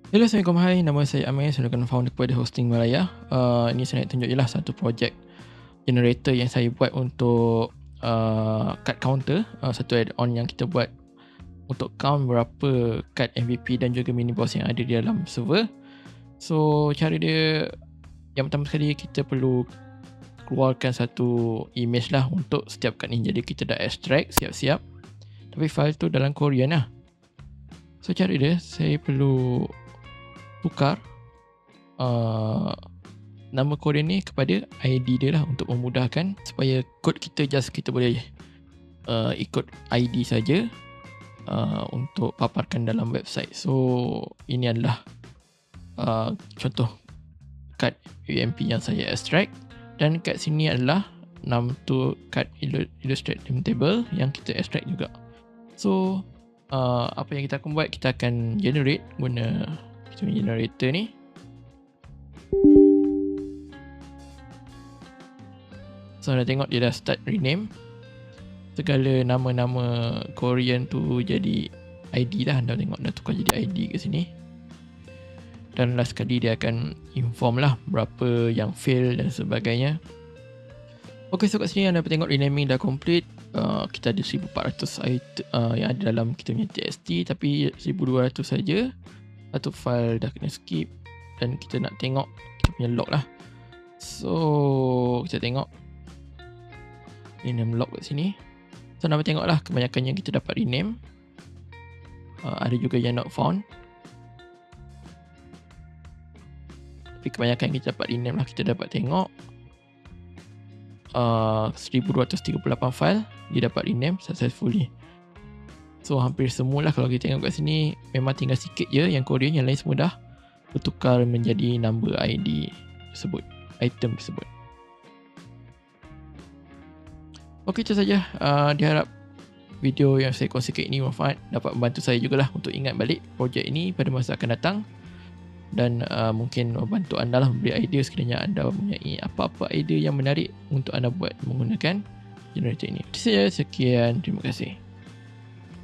Hello, Assalamualaikum. Hai, nama saya Amir, saya adalah founder kepada Hosting Malaya. Ini saya nak tunjuk je lah satu projek generator yang saya buat untuk card counter, satu add-on yang kita buat untuk count berapa kad MVP dan juga mini boss yang ada di dalam server. So, cara dia, yang pertama sekali kita perlu keluarkan satu image lah untuk setiap kad ni. Jadi kita dah extract siap-siap, tapi file tu dalam Korean lah. So, cara dia, saya perlu tukar nama Korean ni kepada ID dia lah untuk memudahkan supaya kod kita kita boleh ikut ID saja untuk paparkan dalam website. So ini adalah contoh kad UMP yang saya extract, dan kat sini adalah tu kad illustrated table yang kita extract juga. So apa yang kita akan buat, kita akan generate guna generator ni. So dah tengok dia dah start rename. Segala nama-nama Korean tu jadi ID dah. Dah tengok dah tukar jadi ID ke sini. Dan last sekali dia akan inform lah berapa yang fail dan sebagainya. Ok, so kat sini anda dapat tengok renaming dah complete. Kita ada 1400 item yang ada dalam kita punya TXT, tapi 1200 saja. Satu file dah kena skip, dan kita nak tengok kita punya log lah. So kita tengok rename log kat sini. So nak tengok lah kebanyakan yang kita dapat rename. Ada juga yang not found, tapi kebanyakan yang kita dapat rename lah. Kita dapat tengok 1238 file dia dapat rename successfully. So hampir semualah kalau kita tengok kat sini. Memang tinggal sikit je yang Korean, yang lain semua dah bertukar menjadi number ID tersebut, item tersebut. Ok, itu saja. Diharap video yang saya kongsikan ini bermanfaat, dapat membantu saya jugalah untuk ingat balik projek ini pada masa akan datang. Dan mungkin membantu anda lah, memberi idea sekiranya anda mempunyai apa-apa idea yang menarik untuk anda buat menggunakan generator ini. Itu saja, sekian, terima kasih.